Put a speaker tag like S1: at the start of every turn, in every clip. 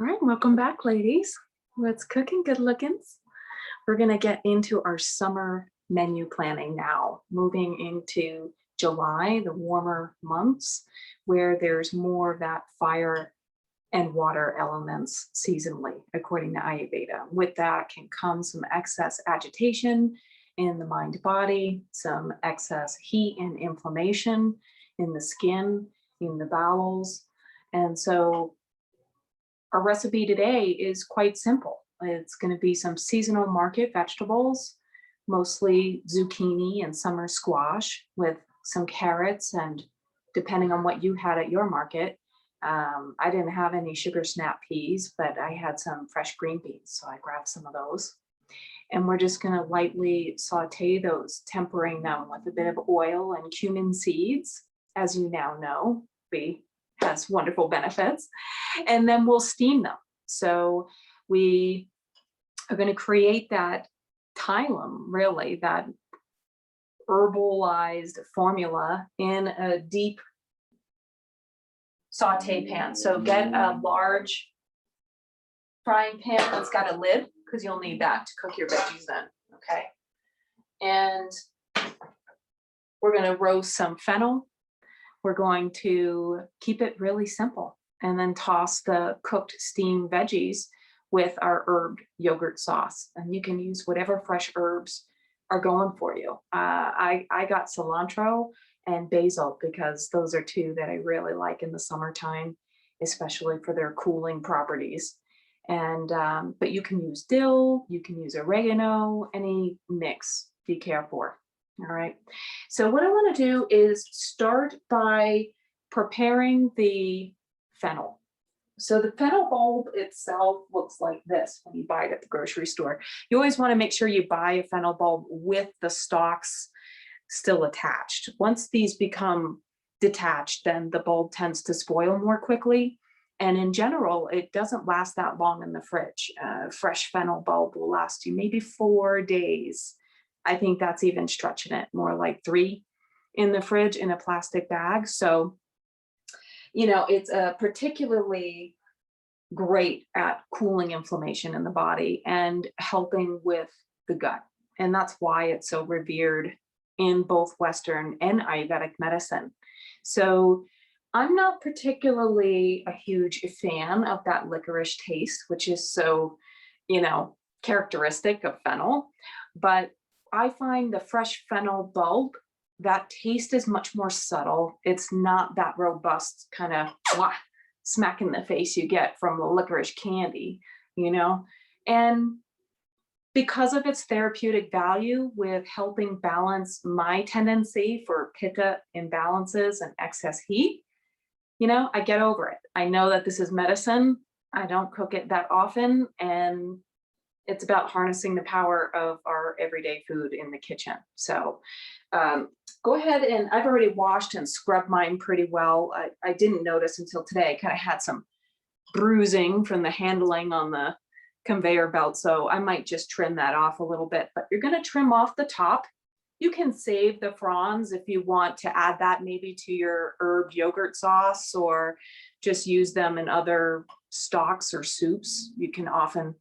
S1: All right, welcome back, ladies. What's cooking, good lookings? We're going to get into our summer menu planning now, moving into July, the warmer months, where there's more of that fire and water elements seasonally, according to Ayurveda. With that can come some excess agitation in the mind body, some excess heat and inflammation in the skin, in the bowels. And so our recipe today is quite simple. It's going to be some seasonal market vegetables, mostly zucchini and summer squash with some carrots and depending on what you had at your market. I didn't have any sugar snap peas, but I had some fresh green beans, so I grabbed some of those. And we're just going to lightly saute those, tempering them with a bit of oil and cumin seeds. As you now know, has wonderful benefits. And then we'll steam them. So we are going to create that tylum, really, that herbalized formula in a deep saute pan. So get a large frying pan that's got a lid, because you'll need that to cook your veggies in, okay? And we're going to roast some fennel. We're going to keep it really simple and then toss the cooked steamed veggies with our herb yogurt sauce. And you can use whatever fresh herbs are going for you. I got cilantro and basil because those are two that I really like in the summertime, especially for their cooling properties. And but you can use dill, you can use oregano, any mix you care for. All right. So what I want to do is start by preparing the fennel. So the fennel bulb itself looks like this when you buy it at the grocery store. You always want to make sure you buy a fennel bulb with the stalks still attached. Once these become detached, then the bulb tends to spoil more quickly. And in general, it doesn't last that long in the fridge. Fresh fennel bulb will last you maybe 4 days. I think that's even stretching it, more like 3 in the fridge in a plastic bag. So, it's particularly great at cooling inflammation in the body and helping with the gut. And that's why it's so revered in both Western and Ayurvedic medicine. So I'm not particularly a huge fan of that licorice taste, which is so, characteristic of fennel. But I find the fresh fennel bulb, that taste is much more subtle. It's not that robust kind of smack in the face you get from the licorice candy, And because of its therapeutic value with helping balance my tendency for pitta imbalances and excess heat, I get over it. I know that this is medicine. I don't cook it that often. And it's about harnessing the power of our everyday food in the kitchen. So go ahead, and I've already washed and scrubbed mine pretty well. I didn't notice until today. I kind of had some bruising from the handling on the conveyor belt. So I might just trim that off a little bit, but you're going to trim off the top. You can save the fronds if you want to add that maybe to your herb yogurt sauce, or just use them in other stocks or soups. You can often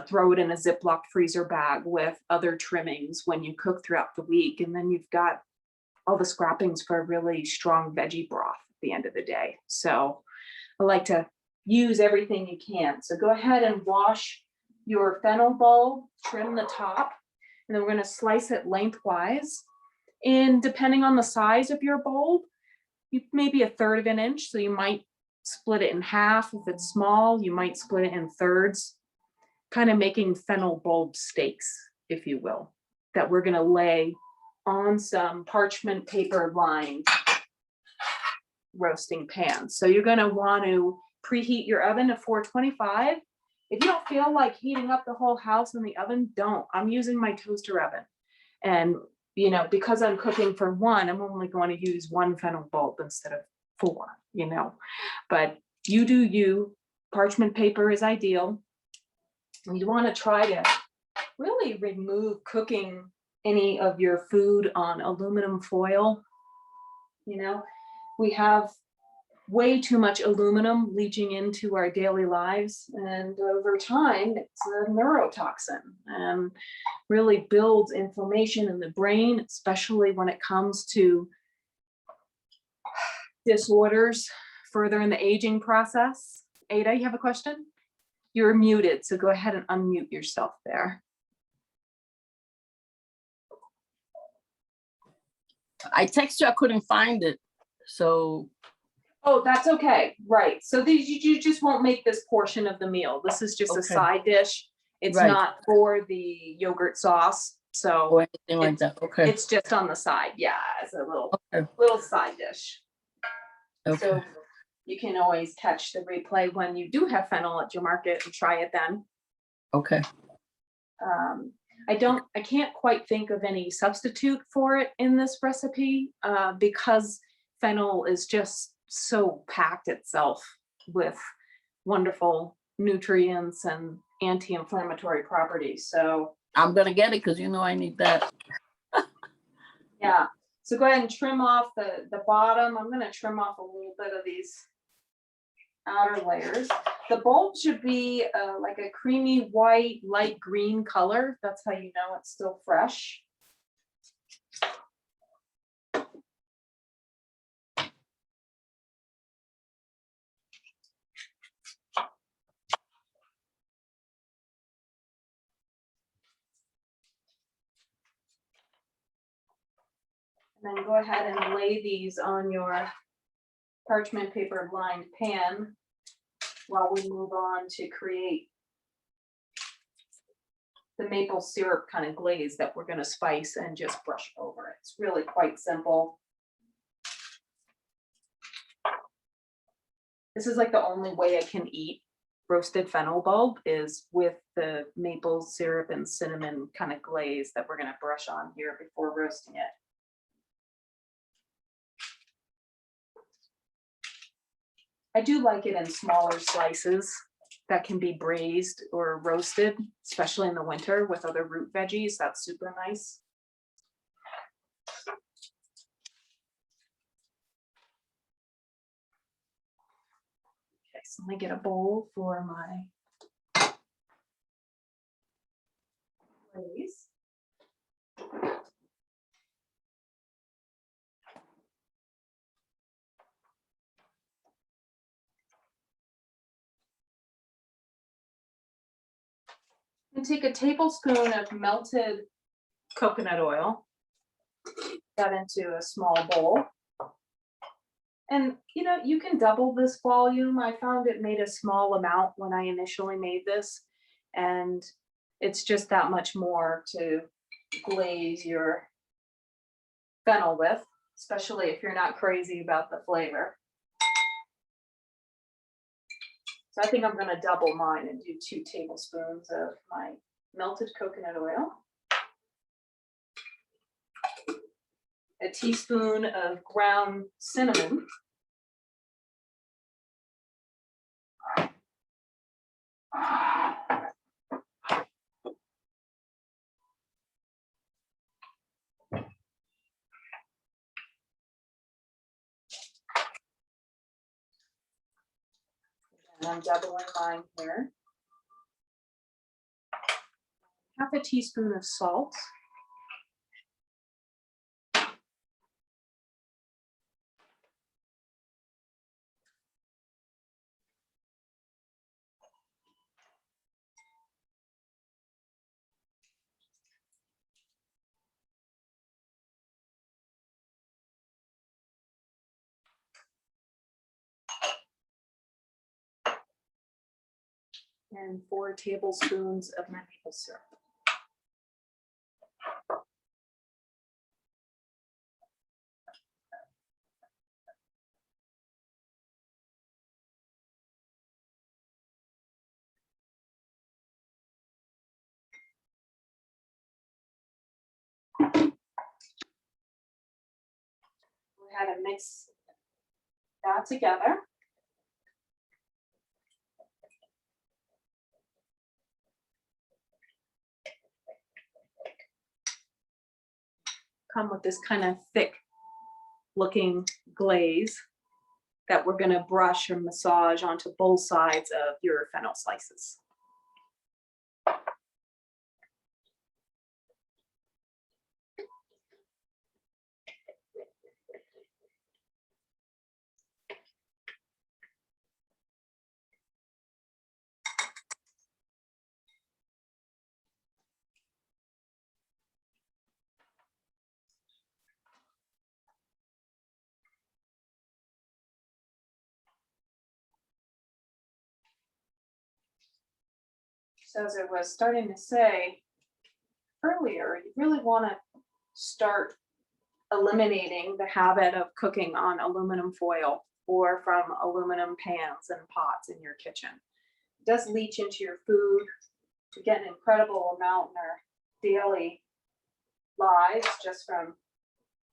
S1: throw it in a Ziploc freezer bag with other trimmings when you cook throughout the week. And then you've got all the scrappings for a really strong veggie broth at the end of the day. So I like to use everything you can. So go ahead and wash your fennel bulb, trim the top, and then we're going to slice it lengthwise. And depending on the size of your bulb, maybe 1/3 of an inch. So you might split it in half. If it's small, you might split it in thirds, kind of making fennel bulb steaks, if you will, that we're going to lay on some parchment paper lined roasting pan. So you're going to want to preheat your oven to 425. If you don't feel like heating up the whole house in the oven, don't. I'm using my toaster oven. And, because I'm cooking for one, I'm only going to use 1 fennel bulb instead of 4, But you do you. Parchment paper is ideal. You want to try to really remove cooking any of your food on aluminum foil. We have way too much aluminum leaching into our daily lives. And over time, it's a neurotoxin and really builds inflammation in the brain, especially when it comes to disorders further in the aging process. Ada, you have a question? You're muted, so go ahead and unmute yourself there.
S2: I text you, I couldn't find it. So.
S1: Oh, that's okay. Right. So you just won't make this portion of the meal. This is just a side dish. It's not for the yogurt sauce. So
S2: or anything like that. Okay.
S1: It's just on the side. Yeah, as a little side dish. Okay. So you can always catch the replay when you do have fennel at your market and try it then.
S2: Okay.
S1: I can't quite think of any substitute for it in this recipe because fennel is just so packed itself with wonderful nutrients and anti-inflammatory properties. So
S2: I'm gonna get it because I need that.
S1: Yeah. So go ahead and trim off the bottom. I'm going to trim off a little bit of these outer layers. The bulb should be like a creamy white, light green color. That's how you know it's still fresh. And then go ahead and lay these on your parchment paper lined pan while we move on to create the maple syrup kind of glaze that we're going to spice and just brush over it. It's really quite simple. This is like the only way I can eat roasted fennel bulb is with the maple syrup and cinnamon kind of glaze that we're going to brush on here before roasting it. I do like it in smaller slices that can be braised or roasted, especially in the winter with other root veggies. That's super nice. Okay, so let me get a bowl for my glaze. And take a tablespoon of melted coconut oil, that into a small bowl. And you can double this volume. I found it made a small amount when I initially made this, and it's just that much more to glaze your fennel with, especially if you're not crazy about the flavor. So I think I'm going to double mine and do 2 tablespoons of my melted coconut oil, a teaspoon of ground cinnamon, and I'm doubling mine here. Half a teaspoon of salt. And 4 tablespoons of my maple syrup. We had to mix that together. Come with this kind of thick looking glaze. that we're going to brush or massage onto both sides of your fennel slices. So as I was starting to say earlier, you really want to start eliminating the habit of cooking on aluminum foil or from aluminum pans and pots in your kitchen. It does leach into your food. We get an incredible amount in our daily lives just from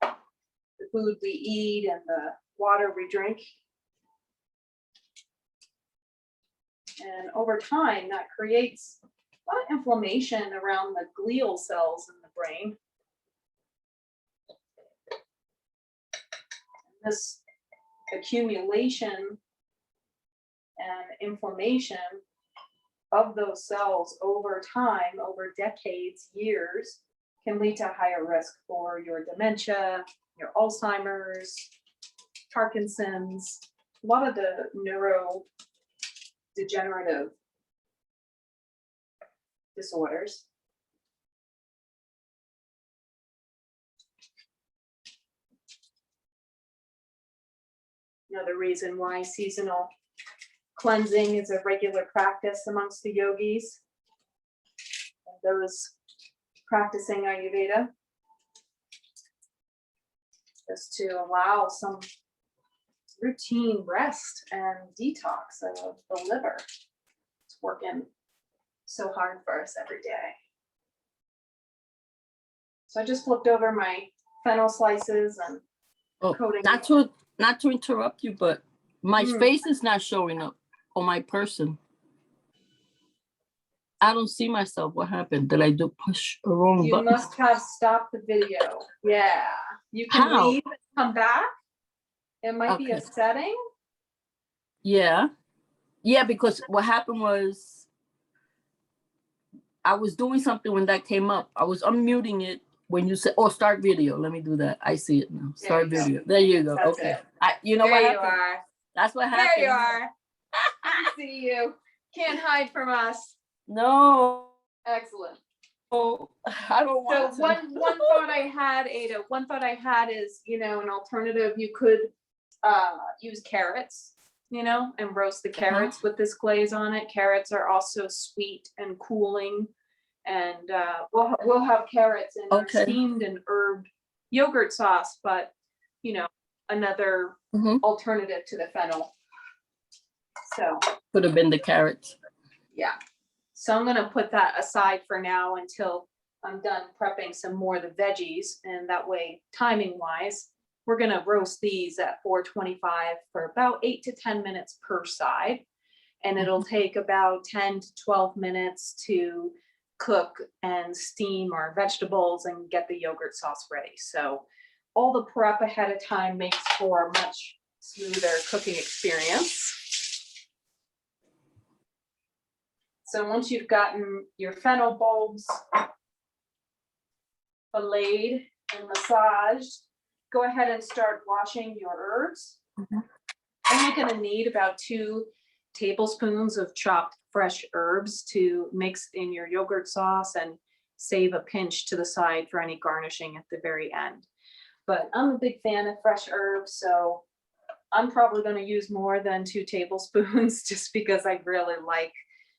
S1: the food we eat and the water we drink. And over time, that creates a lot of inflammation around the glial cells in the brain. This accumulation and inflammation of those cells over time, over decades, years, can lead to higher risk for your dementia, your Alzheimer's, Parkinson's, a lot of the neurodegenerative disorders. Another reason why seasonal cleansing is a regular practice amongst the yogis, those practicing Ayurveda, is to allow some routine rest and detox of the liver. It's working so hard for us every day. So I just flipped over my fennel slices and coating.
S2: Not to interrupt you, but my face is not showing up on my person. I don't see myself. What happened? Did I do push a wrong button?
S1: You must have stopped the video. Yeah. You can
S2: How?
S1: leave and come back. It might be a setting.
S2: Yeah. Yeah, because what happened was I was doing something when that came up. I was unmuting it when you said, oh, start video. Let me do that. I see it now. Start video. There you go.
S1: That's
S2: okay.
S1: it.
S2: You know
S1: There
S2: what
S1: you
S2: happened?
S1: are.
S2: That's what happened.
S1: There you are. I see you. Can't hide from us.
S2: No.
S1: Excellent.
S2: Oh, I don't want
S1: So
S2: to.
S1: one thought I had, Ada, one thought I had is, an alternative, you could use carrots, and roast the carrots with this glaze on it. Carrots are also sweet and cooling. And we'll have carrots in our steamed and herbed yogurt sauce, but another alternative to the fennel. So
S2: could have been the carrots.
S1: Yeah. So I'm going to put that aside for now until I'm done prepping some more of the veggies. And that way, timing wise, we're going to roast these at 425 for about 8 to 10 minutes per side. And it'll take about 10 to 12 minutes to cook and steam our vegetables and get the yogurt sauce ready. So all the prep ahead of time makes for a much smoother cooking experience. So once you've gotten your fennel bulbs filleted and massaged, go ahead and start washing your herbs. And you're going to need about 2 tablespoons of chopped fresh herbs to mix in your yogurt sauce and save a pinch to the side for any garnishing at the very end. But I'm a big fan of fresh herbs, so I'm probably going to use more than 2 tablespoons just because I really like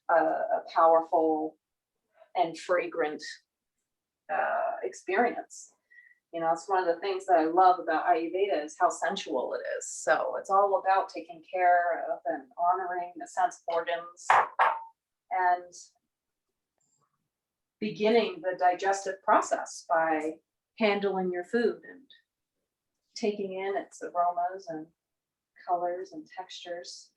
S1: a powerful and fragrant experience. It's one of the things that I love about Ayurveda is how sensual it is. So it's all about taking care of and honoring the sense organs and beginning the digestive process by handling your food and taking in its aromas and colors and textures.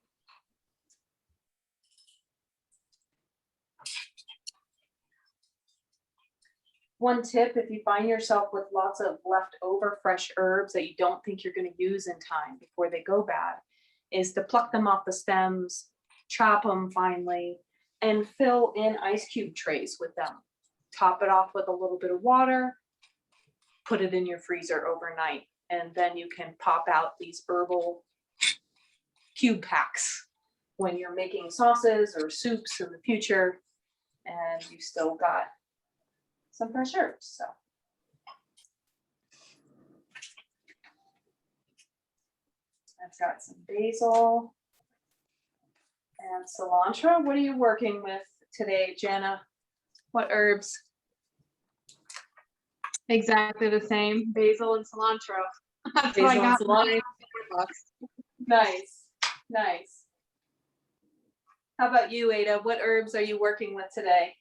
S1: One tip, if you find yourself with lots of leftover fresh herbs that you don't think you're going to use in time before they go bad, is to pluck them off the stems, chop them finely, and fill in ice cube trays with them. Top it off with a little bit of water, put it in your freezer overnight, and then you can pop out these herbal cube packs when you're making sauces or soups in the future, and you still got some fresh herbs. So I've got some basil and cilantro. What are you working with today, Jenna? What herbs?
S3: Exactly the same, basil and cilantro. That's
S1: Basil
S3: what I
S1: and
S3: got. in my
S1: cilantro.
S3: box.
S1: Nice, nice. How about you, Ada? What herbs are you working with today?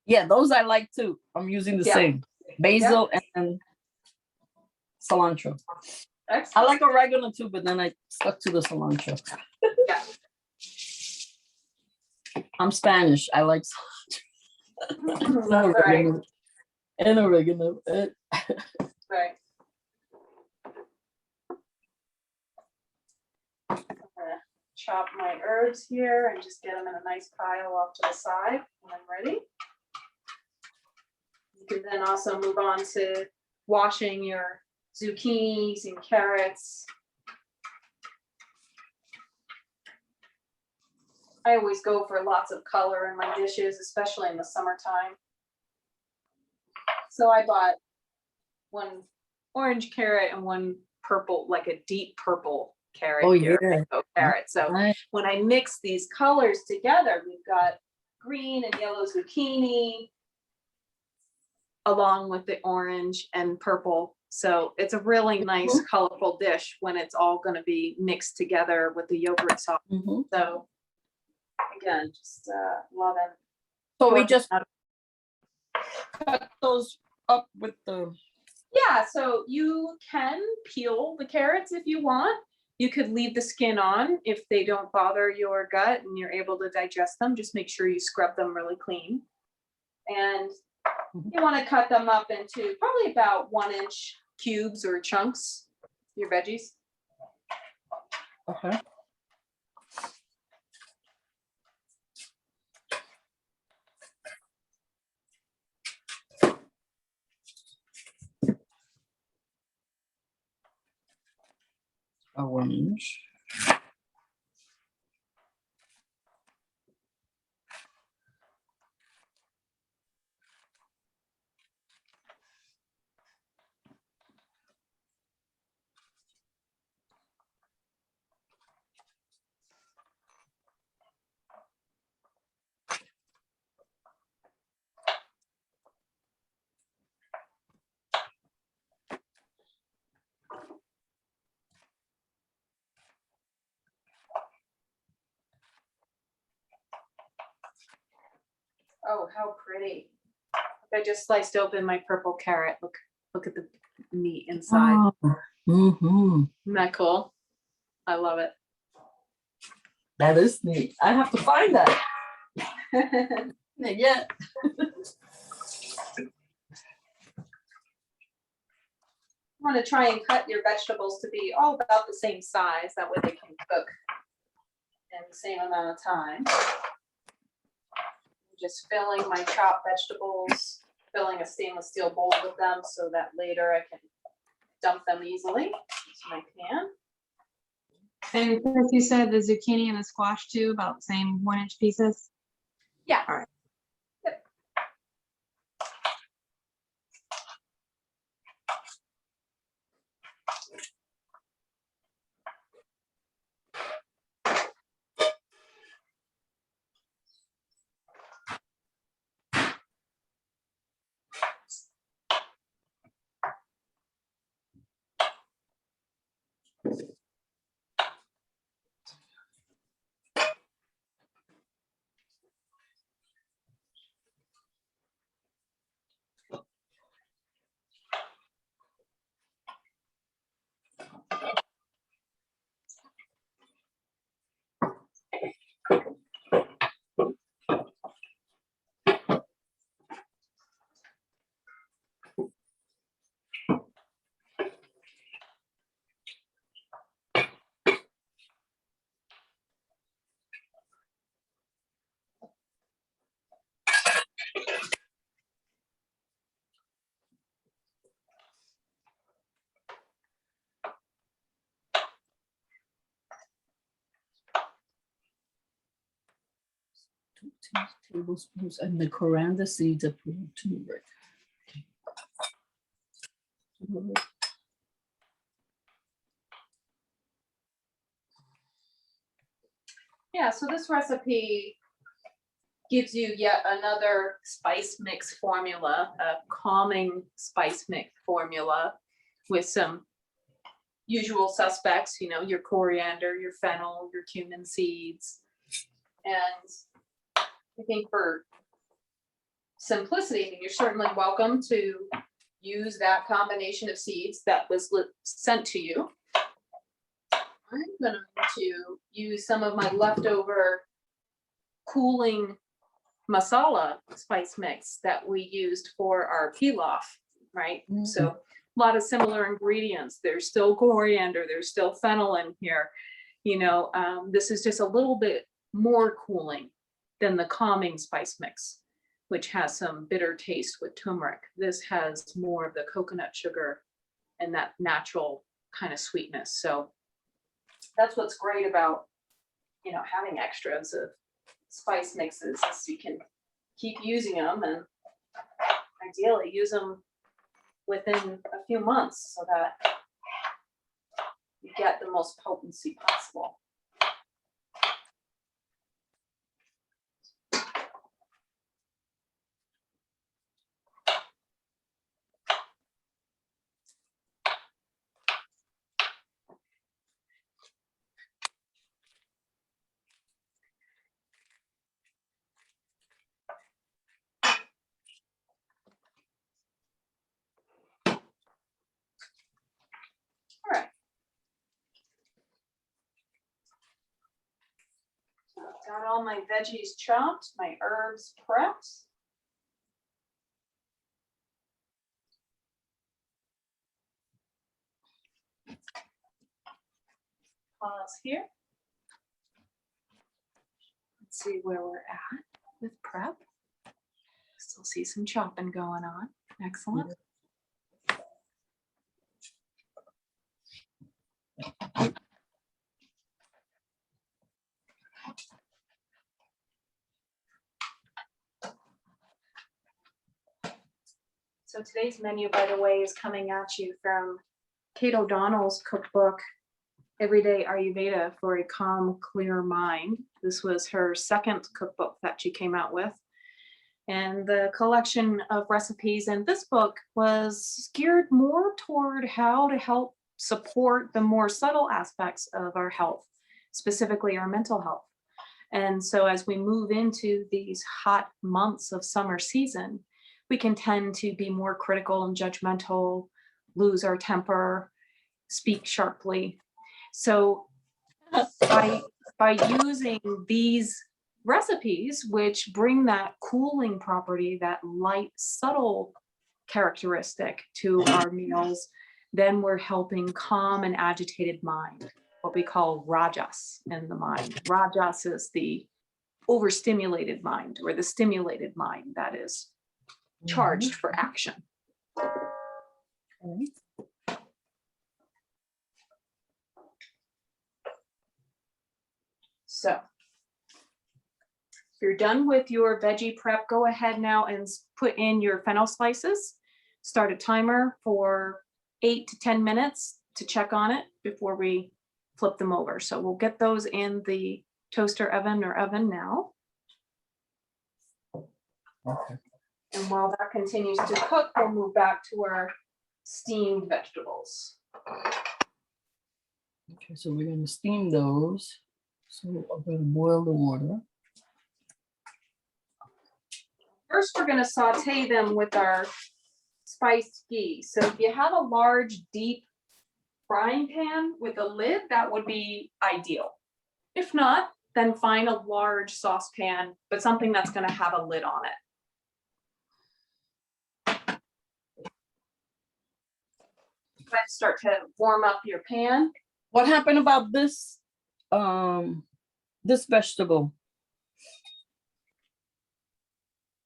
S2: Yeah, those I like too. I'm using the
S1: Yeah.
S2: same basil and cilantro. I
S1: Excellent.
S2: like oregano too, but then I stuck to the cilantro.
S1: Yeah.
S2: I'm Spanish. I like cilantro.
S1: Right.
S2: And oregano.
S1: Right. I'm gonna chop my herbs here and just get them in a nice pile off to the side when I'm ready. You can then also move on to washing your zucchinis and carrots. I always go for lots of color in my dishes, especially in the summertime. So I bought one orange carrot and one purple, like a deep purple carrot.
S2: Oh,
S1: here,
S2: yeah.
S1: mango carrot. So
S2: Nice.
S1: when I mix these colors together, we've got green and yellow zucchini along with the orange and purple. So it's a really nice, colorful dish when it's all going to be mixed together with the yogurt sauce.
S2: Mhm.
S1: So again, just love it.
S2: So we just cut those up with the.
S1: Yeah, so you can peel the carrots if you want. You could leave the skin on if they don't bother your gut and you're able to digest them. Just make sure you scrub them really clean. And you want to cut them up into probably about 1-inch cubes or chunks, your veggies.
S2: Okay. Orange.
S1: Oh, how pretty. I just sliced open my purple carrot. Look at the meat inside.
S2: Mm-hmm.
S1: Isn't that cool? I love it.
S2: That is neat. I have to find that. Yeah.
S1: You want to try and cut your vegetables to be all about the same size. That way they can cook in the same amount of time. Just filling my chopped vegetables, filling a stainless steel bowl with them so that later I can dump them easily using my pan.
S3: And Chris, you said the zucchini and the squash too, about the same 1-inch pieces?
S1: Yeah.
S3: All right.
S1: Yep.
S2: 2 tablespoons, and the coriander seeds of turmeric. Okay.
S1: Yeah, so this recipe gives you yet another spice mix formula, a calming spice mix formula with some usual suspects, you know, your coriander, your fennel, your cumin seeds. And I think for simplicity, you're certainly welcome to use that combination of seeds that was sent to you. I'm going to use some of my leftover cooling masala spice mix that we used for our pilaf, right? So a lot of similar ingredients. There's still coriander, there's still fennel in here. You know, this is just a little bit more cooling than the calming spice mix, which has some bitter taste with turmeric. This has more of the coconut sugar and that natural kind of sweetness. So that's what's great about, you know, having extras of spice mixes, is you can keep using them and ideally use them within a few months so that you get the most potency possible. All right. Got all my veggies chopped, my herbs prepped. Pause here. Let's see where we're at with prep. Still see some chopping going on. Excellent. So today's menu, by the way, is coming at you from Kate O'Donnell's cookbook, Everyday Ayurveda for a Calm, Clear Mind. This was her second cookbook that she came out with. And the collection of recipes in this book was geared more toward how to help support the more subtle aspects of our health, specifically our mental health. And so as we move into these hot months of summer season, we can tend to be more critical and judgmental, lose our temper, speak sharply. So by using these recipes, which bring that cooling property, that light, subtle characteristic to our meals, then we're helping calm an agitated mind, what we call rajas in the mind. Rajas is the overstimulated mind, or the stimulated mind that is charged for action.
S2: Okay.
S1: So if you're done with your veggie prep, go ahead now and put in your fennel slices. Start a timer for 8 to 10 minutes to check on it before we flip them over. So we'll get those in the toaster oven or oven now.
S2: Okay.
S1: And while that continues to cook, we'll move back to our steamed vegetables.
S2: Okay, so we're going to steam those. So I'm going to boil the water.
S1: First, we're going to saute them with our spiced ghee. So if you have a large, deep frying pan with a lid, that would be ideal. If not, then find a large saucepan, but something that's going to have a lid on it. Go ahead and start to warm up your pan.
S2: What happened about this this vegetable?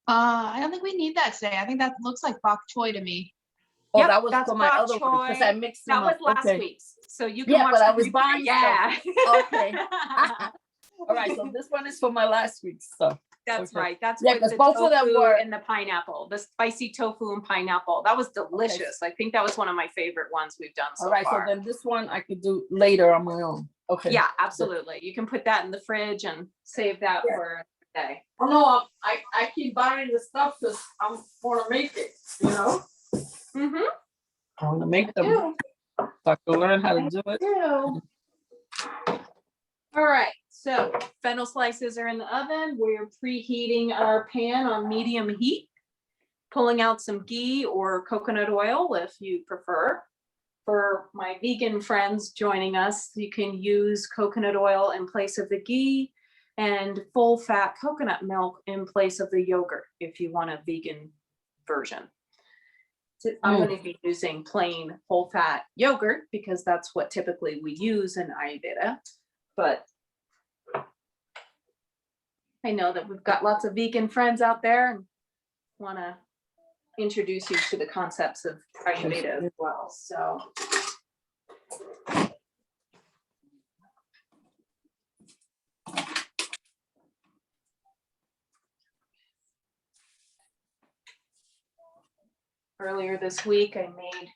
S3: I don't think we need that today. I think that looks like bok choy to me.
S2: Oh,
S1: Yep,
S2: that was
S1: that's
S2: for my
S1: bok
S2: other one because
S1: choy.
S2: I mixed them
S1: That
S2: up.
S1: was last
S2: Okay.
S1: week's. So you can
S2: Yeah,
S1: watch
S2: but I
S1: the
S2: was
S1: replay.
S2: buying
S1: Yeah.
S2: Okay. All right, so this one is for my last week's stuff.
S1: That's
S2: Okay.
S1: right. That's
S2: Yeah,
S1: with
S2: 'cause
S1: the
S2: both of them
S1: tofu
S2: were-
S1: and the pineapple, the spicy tofu and pineapple. That was delicious. I think that was one of my favorite ones we've done so
S2: All right,
S1: far.
S2: so then this one I could do later on my own. Okay.
S1: Yeah, absolutely. You can put that in the fridge and save that
S2: Yeah.
S1: for a day.
S2: Oh no, I keep buying the stuff because I want to make it, you know?
S1: Mm-hmm.
S2: I want to make them. So I can learn how to do it.
S1: All right, so fennel slices are in the oven. We're preheating our pan on medium heat, pulling out some ghee or coconut oil if you prefer. For my vegan friends joining us, you can use coconut oil in place of the ghee and full fat coconut milk in place of the yogurt if you want a vegan version. So I'm going to be using plain whole fat yogurt because that's what typically we use in Ayurveda. But I know that we've got lots of vegan friends out there and want to introduce you to the concepts of Ayurveda as well. So earlier this week, I made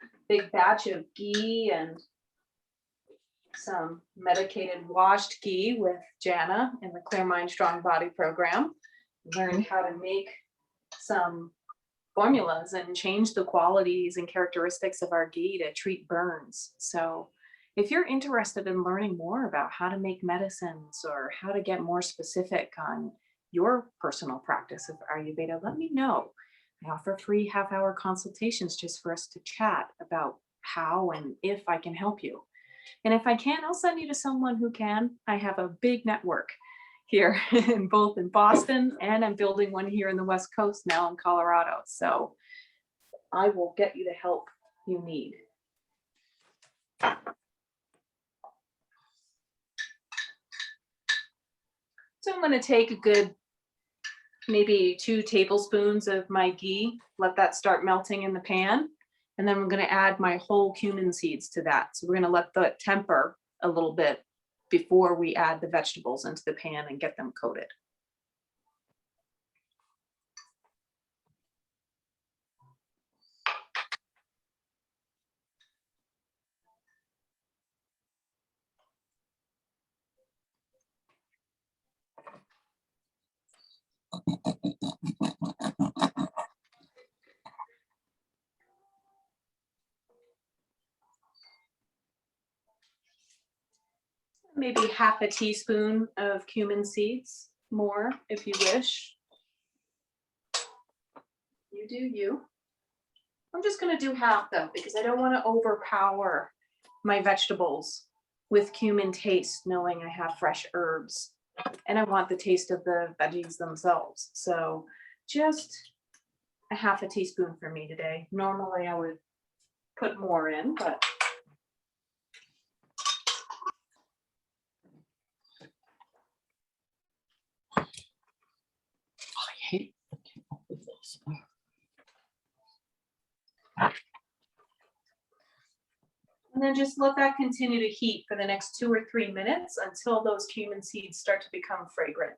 S1: a big batch of ghee and some medicated washed ghee with Jana in the Clear Mind Strong Body program. Learned how to make some formulas and change the qualities and characteristics of our ghee to treat burns. So if you're interested in learning more about how to make medicines or how to get more specific on your personal practice of Ayurveda, let me know. I offer free half-hour consultations just for us to chat about how and if I can help you. And if I can, I'll send you to someone who can. I have a big network here in both in Boston, and I'm building one here in the West Coast now in Colorado. So I will get you the help you need. So I'm going to take a good maybe 2 tablespoons of my ghee, let that start melting in the pan. And then I'm going to add my whole cumin seeds to that. So we're going to let that temper a little bit before we add the vegetables into the pan and get them coated. Maybe half a teaspoon of cumin seeds, more if you wish. You do you. I'm just going to do half though, because I don't want to overpower my vegetables with cumin taste, knowing I have fresh herbs. And I want the taste of the veggies themselves. So just a half a teaspoon for me today. Normally I would put more in, but
S2: I hate looking up with this.
S1: and then just let that continue to heat for the next 2 or 3 minutes until those cumin seeds start to become fragrant.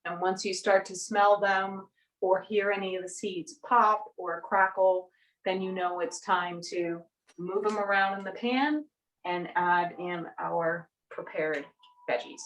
S1: And once you start to smell them or hear any of the seeds pop or crackle, then you know it's time to move them around in the pan and add in our prepared veggies.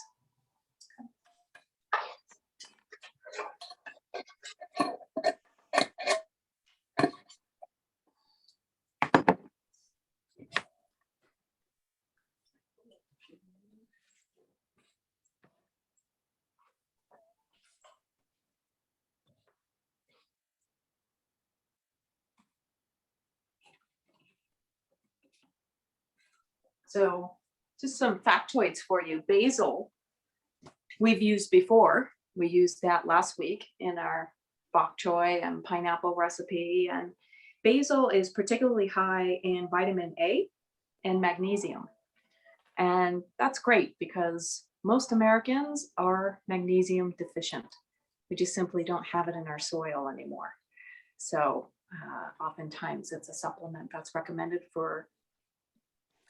S1: So just some factoids for you. Basil, we've used before. We used that last week in our bok choy and pineapple recipe. And basil is particularly high in vitamin A and magnesium. And that's great because most Americans are magnesium deficient. We just simply don't have it in our soil anymore. So oftentimes it's a supplement that's recommended for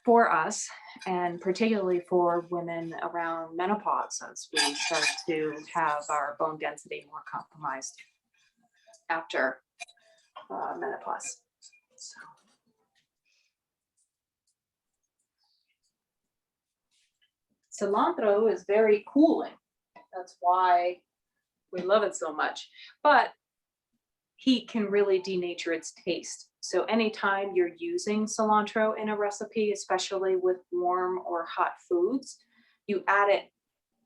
S1: for us, and particularly for women around menopause, as we start to have our bone density more compromised after menopause. So. Cilantro is very cooling. That's why we love it so much. But heat can really denature its taste. So anytime you're using cilantro in a recipe, especially with warm or hot foods, you add it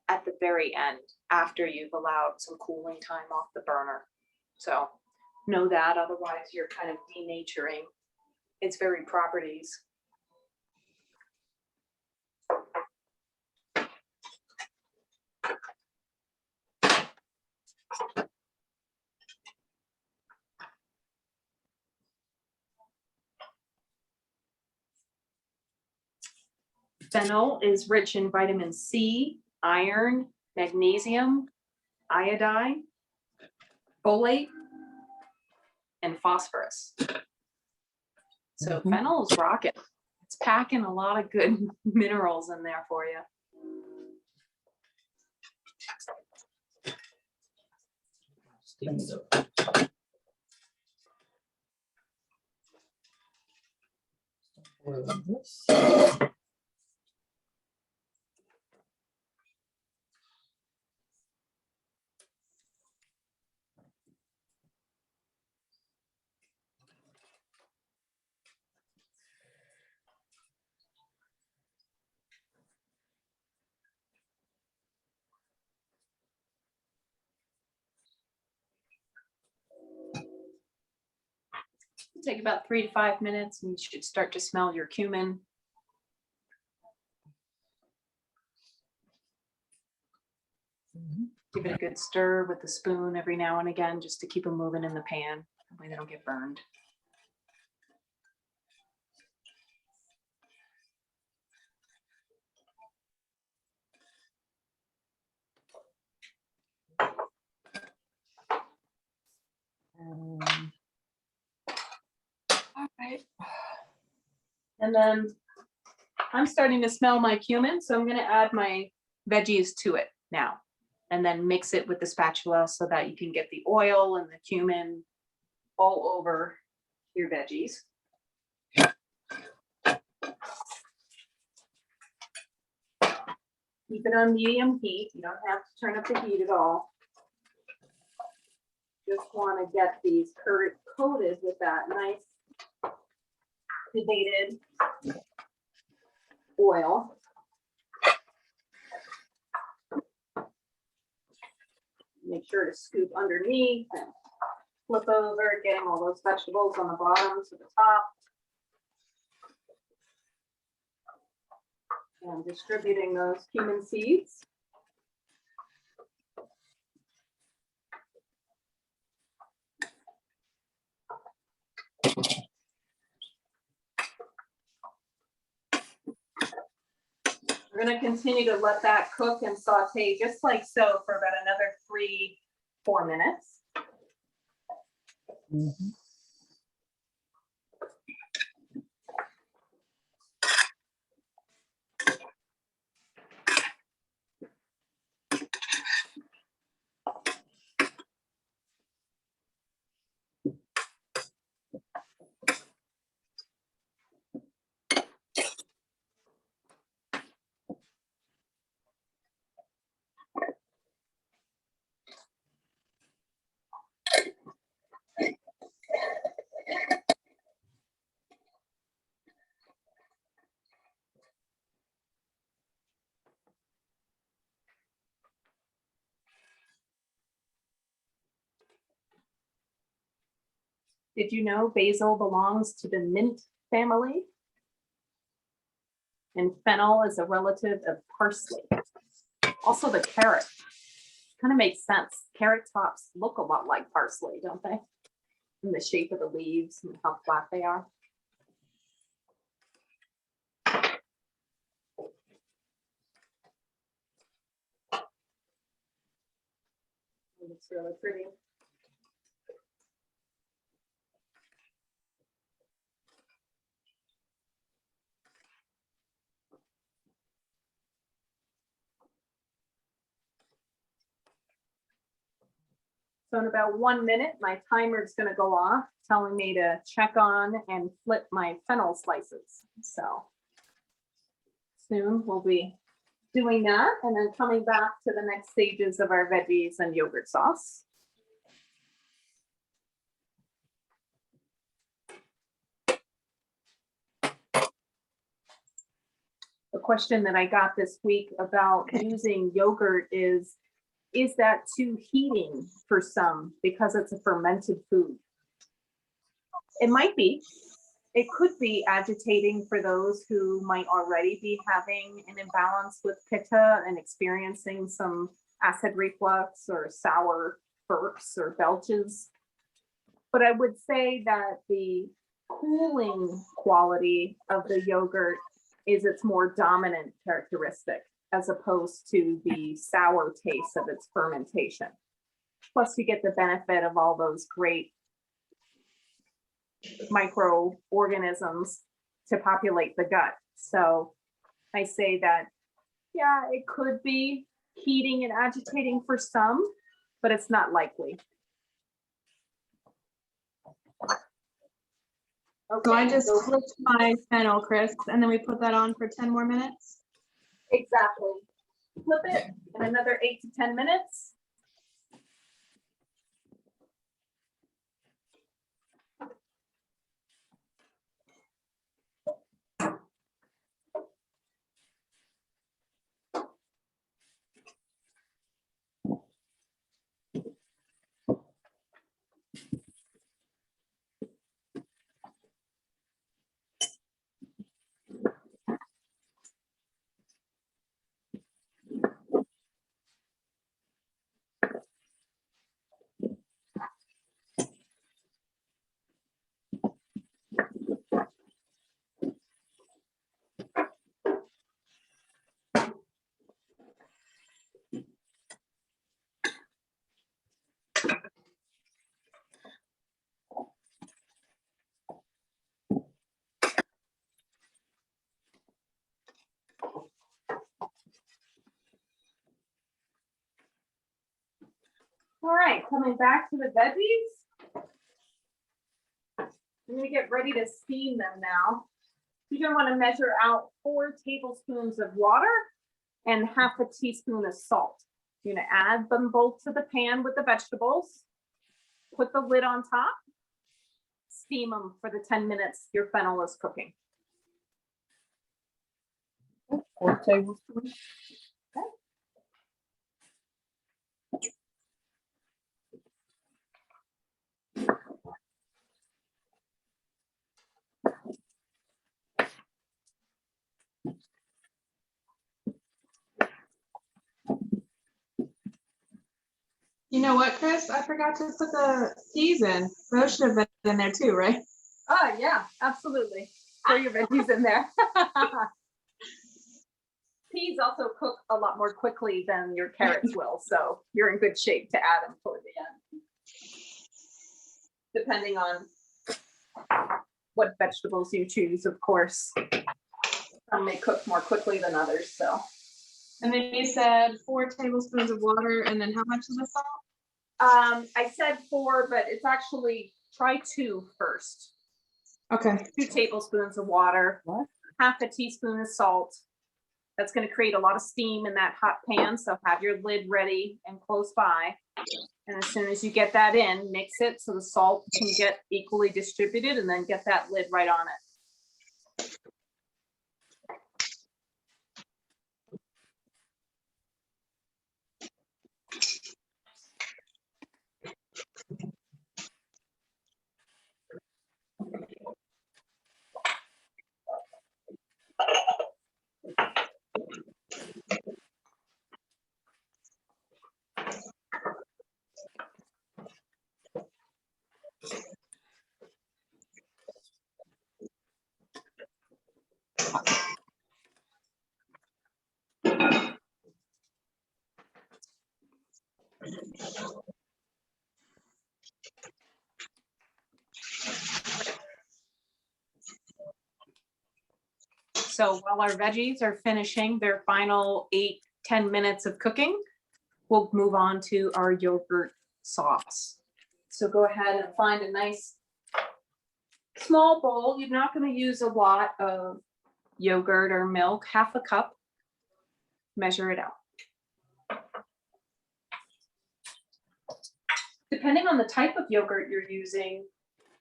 S1: at the very end after you've allowed some cooling time off the burner. So know that, otherwise you're kind of denaturing its very properties. Fennel is rich in vitamin C, iron, magnesium, iodine, folate, and phosphorus. So fennel is rocking. It's packing a lot of good minerals in there for you. Take about 3 to 5 minutes, and you should start to smell your cumin. Give it a good stir with the spoon every now and again, just to keep them moving in the pan. That way they don't get burned. All right. And then I'm starting to smell my cumin, so I'm going to add my veggies to it now, and then mix it with the spatula so that you can get the oil and the cumin all over your veggies. Keep it on medium heat. You don't have to turn up the heat at all. Just want to get these coated with that nice activated oil. Make sure to scoop underneath and flip over, getting all those vegetables on the bottom to the top. And distributing those cumin seeds. We're going to continue to let that cook and saute just like so for about another 3-4 minutes. Did you know basil belongs to the mint family? And fennel is a relative of parsley. Also the carrot. Kind of makes sense. Carrot tops look a lot like parsley, don't they? In the shape of the leaves and how flat they are. It's really pretty. So in about 1 minute, my timer is going to go off, telling me to check on and flip my fennel slices. So soon we'll be doing that and then coming back to the next stages of our veggies and yogurt sauce. The question that I got this week about using yogurt is that too heating for some because it's a fermented food? It might be. It could be agitating for those who might already be having an imbalance with pitta and experiencing some acid reflux or sour burps or belches. But I would say that the cooling quality of the yogurt is its more dominant characteristic, as opposed to the sour taste of its fermentation. Plus, you get the benefit of all those great microorganisms to populate the gut. So I say that, yeah, it could be heating and agitating for some, but it's not likely.
S3: So I
S1: Okay,
S3: just
S1: so-
S3: flipped my fennel crisp and then we put that on for 10 more minutes.
S1: Exactly. Flip it in another 8 to 10 minutes. All right, coming back to the veggies. I'm gonna get ready to steam them now. You're gonna wanna measure out 4 tablespoons of water and half a teaspoon of salt. You're gonna add them both to the pan with the vegetables. Put the lid on top. Steam them for the 10 minutes your fennel is cooking.
S2: 4 tablespoons.
S3: You know what, Chris? I forgot to put the peas in. Those should have been in there too, right?
S1: Oh, yeah, absolutely. Throw your veggies in there. Peas also cook a lot more quickly than your carrots will, so you're in good shape to add them toward the end. Depending on what vegetables you choose, of course. Some may cook more quickly than others, so.
S3: And then you said 4 tablespoons of water and then how much of the salt?
S1: I said 4, but it's actually try 2 first.
S3: Okay.
S1: 2 tablespoons of water,
S2: What?
S1: half a teaspoon of salt. That's going to create a lot of steam in that hot pan, so have your lid ready and close by. And as soon as you get that in, mix it so the salt can get equally distributed, and then get that lid right on it. So while our veggies are finishing their final 8-10 minutes of cooking, we'll move on to our yogurt sauce. So go ahead and find a nice small bowl. You're not going to use a lot of yogurt or milk, half a cup. Measure it out. Depending on the type of yogurt you're using,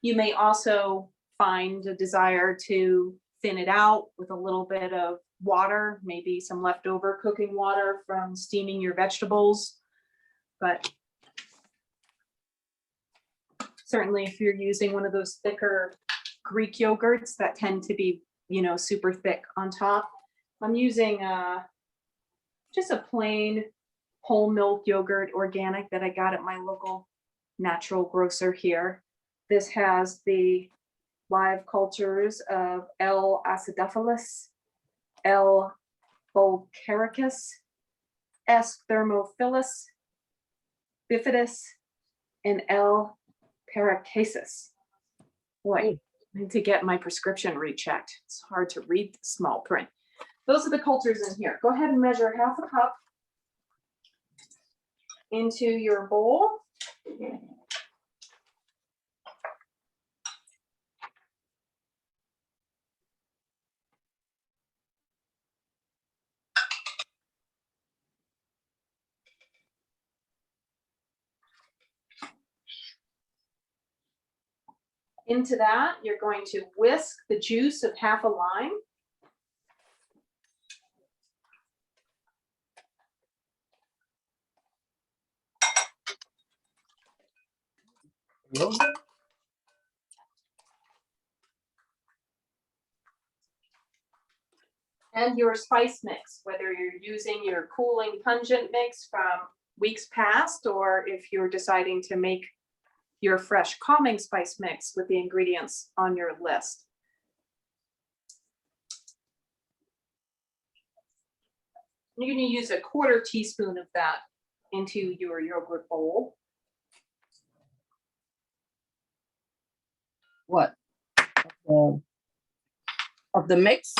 S1: you may also find a desire to thin it out with a little bit of water, maybe some leftover cooking water from steaming your vegetables. But certainly if you're using one of those thicker Greek yogurts that tend to be, you know, super thick on top, I'm using just a plain whole milk yogurt organic that I got at my local natural grocer here. This has the live cultures of L. acidophilus, L. bulgaricus, S. thermophilus, bifidus, and L. paracasis. Boy, I need to get my prescription rechecked. It's hard to read the small print. Those are the cultures in here. Go ahead and measure half a cup into your bowl. Into that, you're going to whisk the juice of half a lime. And your spice mix, whether you're using your cooling pungent mix from weeks past, or if you're deciding to make your fresh calming spice mix with the ingredients on your list. You're going to use a 1/4 teaspoon of that into your yogurt bowl.
S2: What? Of the mix?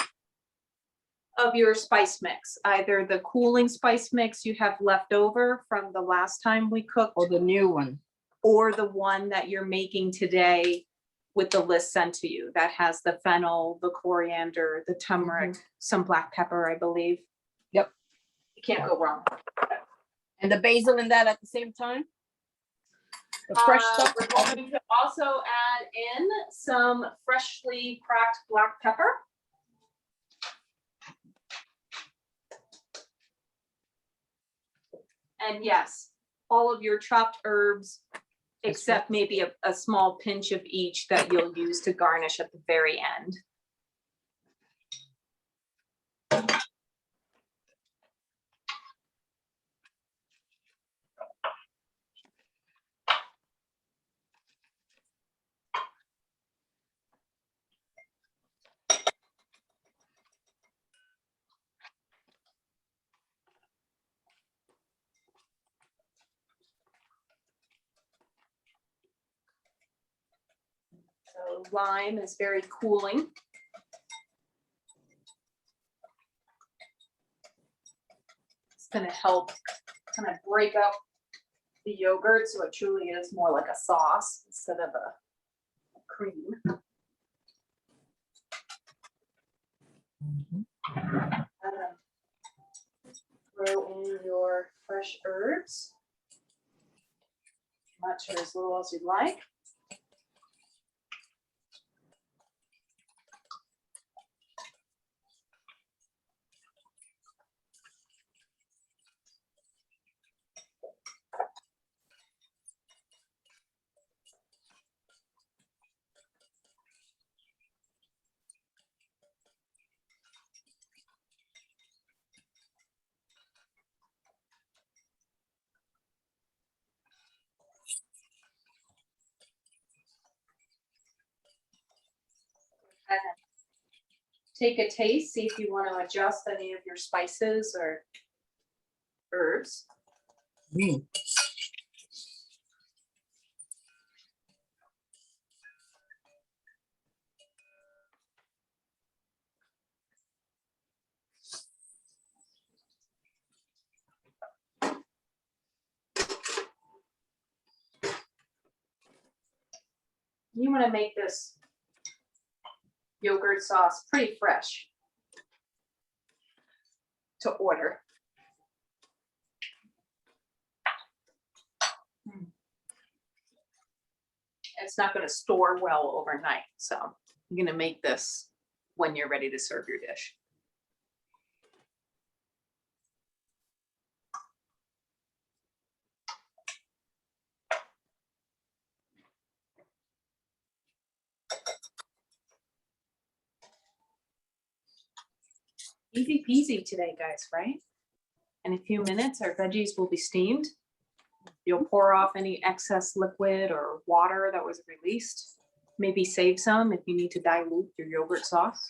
S1: Of your spice mix, either the cooling spice mix you have left over from the last time we cooked,
S2: Or the new one?
S1: or the one that you're making today with the list sent to you that has the fennel, the coriander, the turmeric, some black pepper, I believe.
S2: Yep.
S1: You can't go wrong.
S2: And the basil in that at the same time? The fresh stuff?
S1: We're going to also add in some freshly cracked black pepper. And yes, all of your chopped herbs, except maybe a small pinch of each that you'll use to garnish at the very end. So lime is very cooling. It's going to help kind of break up the yogurt so it truly is more like a sauce instead of a cream. Throw in your fresh herbs, much or as little as you'd like. Take a taste, see if you want to adjust any of your spices or herbs. You want to make this yogurt sauce pretty fresh to order. It's not going to store well overnight, so you're going to make this when you're ready to serve your dish. Easy peasy today, guys, right? In a few minutes, our veggies will be steamed. You'll pour off any excess liquid or water that was released. Maybe save some if you need to dilute your yogurt sauce.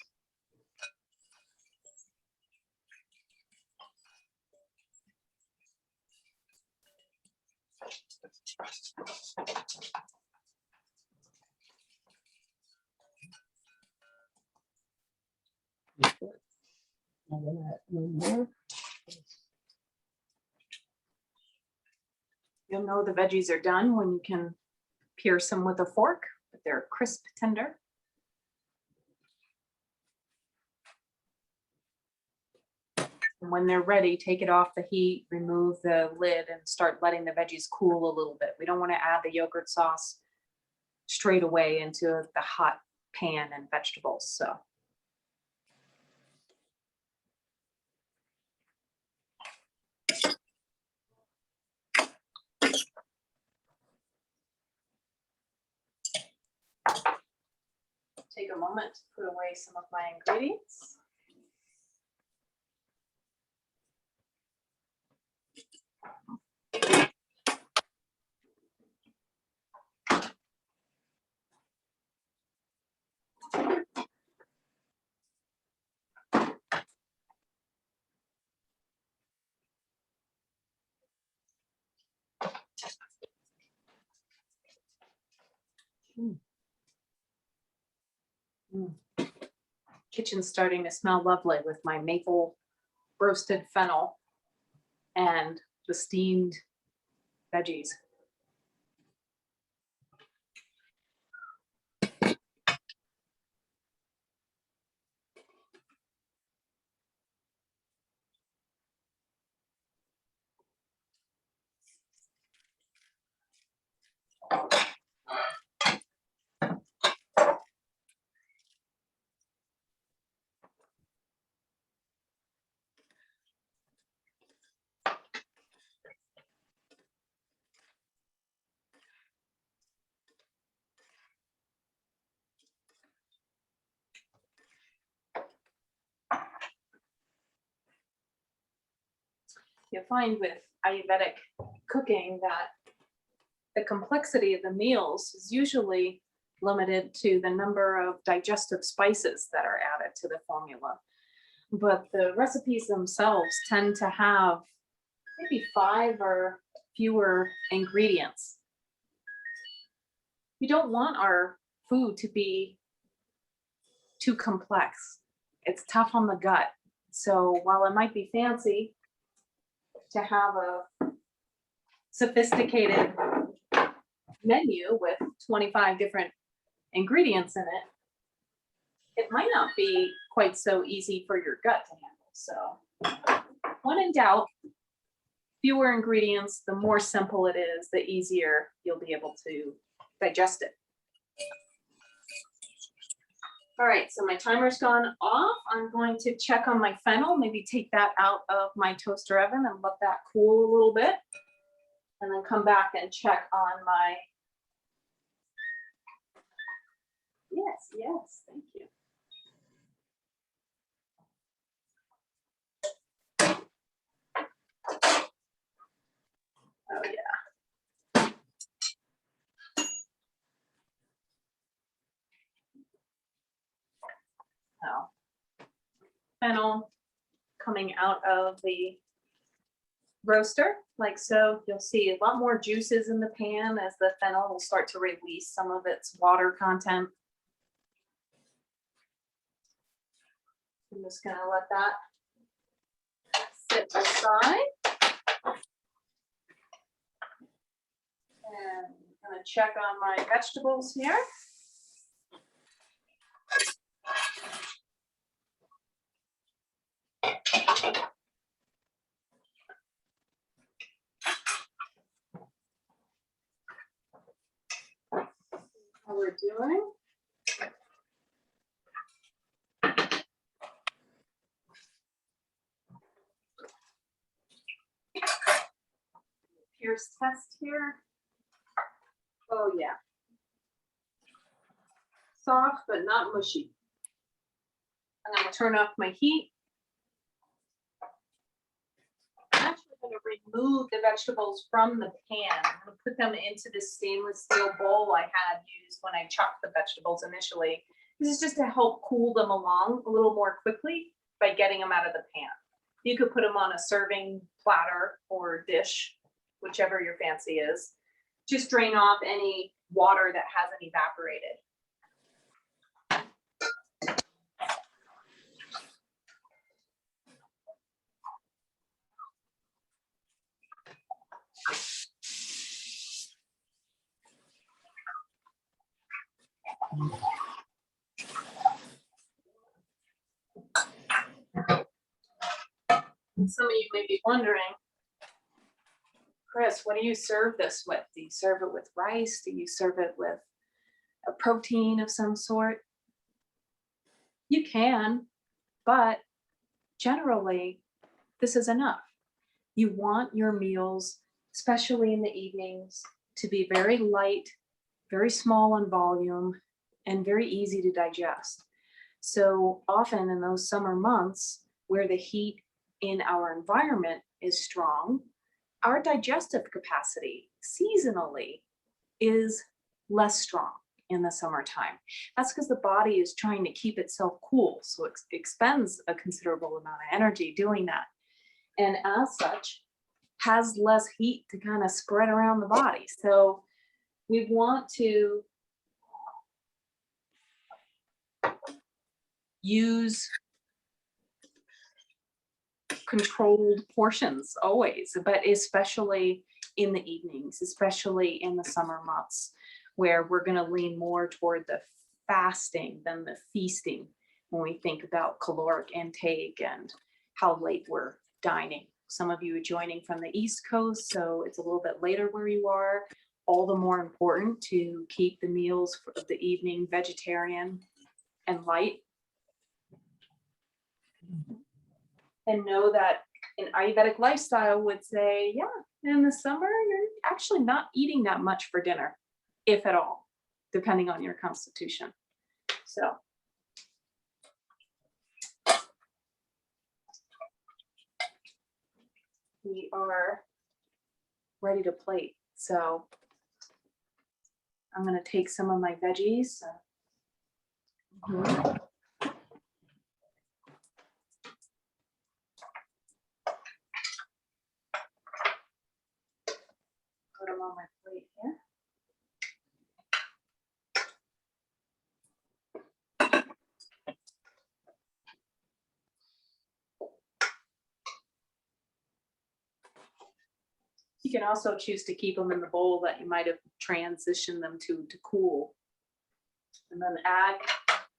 S1: You'll know the veggies are done when you can pierce them with a fork, but they're crisp, tender. And when they're ready, take it off the heat, remove the lid, and start letting the veggies cool a little bit. We don't want to add the yogurt sauce straight away into the hot pan and vegetables. So take a moment to put away some of my ingredients. Kitchen's starting to smell lovely with my maple roasted fennel and the steamed veggies. You'll find with Ayurvedic cooking that the complexity of the meals is usually limited to the number of digestive spices that are added to the formula. But the recipes themselves tend to have maybe 5 or fewer ingredients. We don't want our food to be too complex. It's tough on the gut. So while it might be fancy to have a sophisticated menu with 25 different ingredients in it, it might not be quite so easy for your gut to handle. So when in doubt, fewer ingredients, the more simple it is, the easier you'll be able to digest it. All right, so my timer's gone off. I'm going to check on my fennel, maybe take that out of my toaster oven and let that cool a little bit, and then come back and check on my, yes, thank you. Oh yeah. Now, fennel coming out of the roaster like so. You'll see a lot more juices in the pan as the fennel will start to release some of its water content. I'm just gonna let that sit aside. And I'm gonna check on my vegetables here. How we're doing. Pierce test here. Oh yeah. Soft but not mushy. I'm gonna turn off my heat. I'm actually gonna remove the vegetables from the pan. I'm gonna put them into this stainless steel bowl I had used when I chopped the vegetables initially. This is just to help cool them along a little more quickly by getting them out of the pan. You could put them on a serving platter or dish, whichever your fancy is. Just drain off any water that hasn't evaporated. Some of you may be wondering, Chris, what do you serve this with? Do you serve it with rice? Do you serve it with a protein of some sort? You can, but generally, this is enough. You want your meals, especially in the evenings, to be very light, very small in volume, and very easy to digest. So often in those summer months where the heat in our environment is strong, our digestive capacity seasonally is less strong in the summertime. That's because the body is trying to keep itself cool, so it expends a considerable amount of energy doing that. And as such, has less heat to kind of spread around the body. So we want to use controlled portions always, but especially in the evenings, especially in the summer months, where we're going to lean more toward the fasting than the feasting when we think about caloric intake and how late we're dining. Some of you are joining from the East Coast, so it's a little bit later where you are. All the more important to keep the meals of the evening vegetarian and light. And know that an Ayurvedic lifestyle would say, yeah, in the summer, you're actually not eating that much for dinner, if at all, depending on your constitution. So. We are ready to plate. So I'm going to take some of my veggies. Put them on my plate here. You can also choose to keep them in the bowl that you might have transitioned them to cool. And then add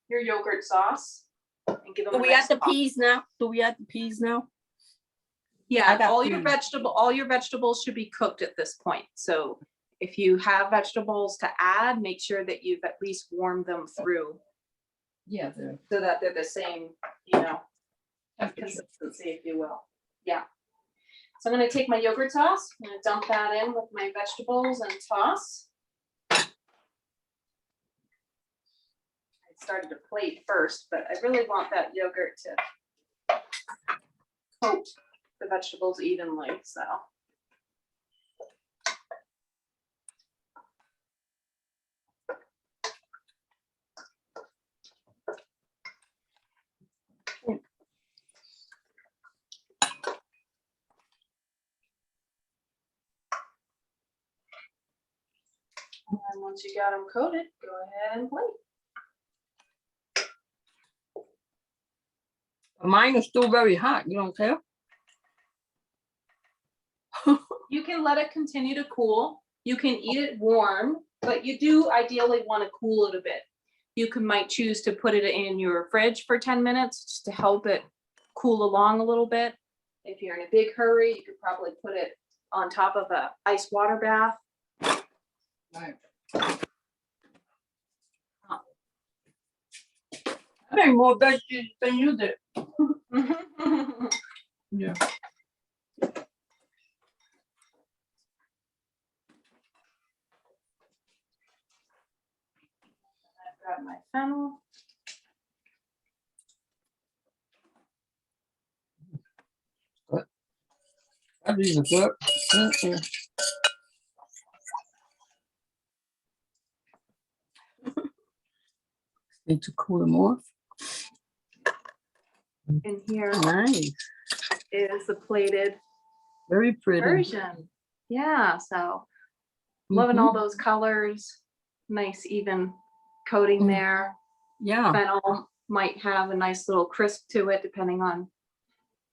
S1: your yogurt sauce and give them
S2: Do we add the peas now? Do we add the peas now?
S1: Yeah, all your vegetables should be cooked at this point. So if you have vegetables to add, make sure that you've at least warmed them through.
S2: Yeah.
S1: So that they're the same, consistency, if you will. Yeah. So I'm going to take my yogurt sauce. I'm going to dump that in with my vegetables and toss. I started to plate first, but I really want that yogurt to coat the vegetables evenly, so. And once you got them coated, go ahead and plate.
S2: Mine is still very hot. You don't care?
S1: You can let it continue to cool. You can eat it warm but you do ideally want to cool it a bit. You might choose to put it in your fridge for 10 minutes just to help it cool along a little bit. If you're in a big hurry, you could probably put it on top of a ice water bath.
S2: Right. I made more veggies than you did. Yeah.
S1: I've got my fennel.
S2: These are good. Need to cool them off.
S1: And here
S2: Nice.
S1: is the plated
S2: Very pretty.
S1: version. Yeah, so loving all those colors. Nice even coating there.
S2: Yeah.
S1: Fennel might have a nice little crisp to it depending on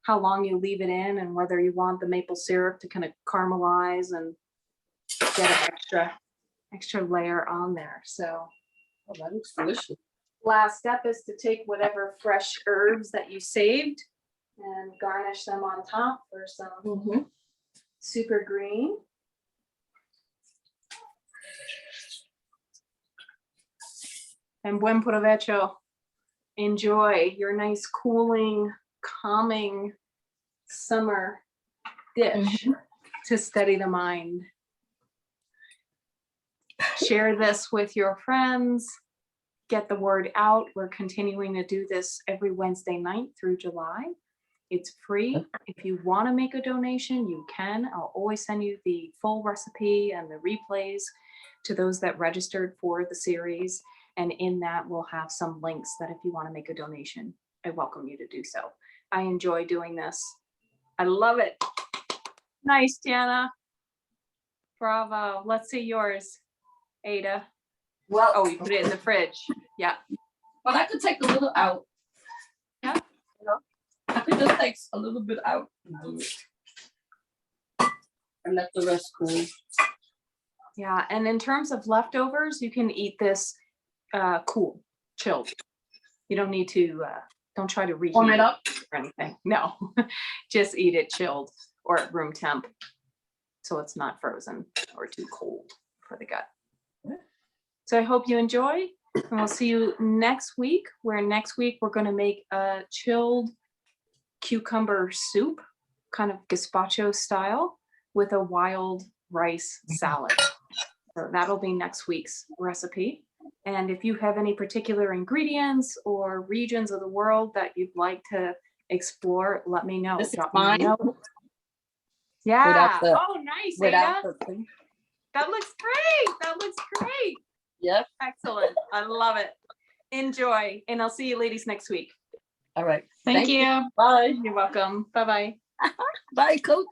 S1: how long you leave it in and whether you want the maple syrup to kind of caramelize and get an extra layer on there. So
S2: Oh, that looks delicious.
S1: last step is to take whatever fresh herbs that you saved and garnish them on top for some super green. And buen provecho. Enjoy your nice cooling, calming summer dish to steady the mind. Share this with your friends. Get the word out. We're continuing to do this every Wednesday night through July. It's free. If you want to make a donation, you can. I'll always send you the full recipe and the replays to those that registered for the series. And in that, we'll have some links that if you want to make a donation, I welcome you to do so. I enjoy doing this. I love it. Nice, Tiana. Bravo. Let's see yours, Ada.
S2: Well,
S1: Oh, you put it in the fridge. Yeah.
S2: but I could take a little out.
S1: Yeah.
S2: You know, I could just take a little bit out and do it. And let the rest cool.
S1: Yeah. And in terms of leftovers, you can eat this cool, chilled. You don't need to, don't try to reheat
S2: Warm it up.
S1: or anything. No, just eat it chilled or at room temp. So it's not frozen or too cold for the gut. So I hope you enjoy, and we'll see you next week, where next week we're going to make a chilled cucumber soup, kind of gazpacho style, with a wild rice salad. So that'll be next week's recipe. And if you have any particular ingredients or regions of the world that you'd like to explore, let me know.
S2: This is
S1: Drop me a
S2: mine.
S1: note. Yeah.
S2: Without the-
S1: Oh, nice,
S2: Without
S1: Ada.
S2: the thing.
S1: That looks great. That looks great.
S2: Yep.
S1: Excellent. I love it. Enjoy. And I'll see you ladies next week.
S2: All right.
S3: Thank you.
S2: Bye.
S1: You're welcome. Bye-bye.
S2: Bye, coach.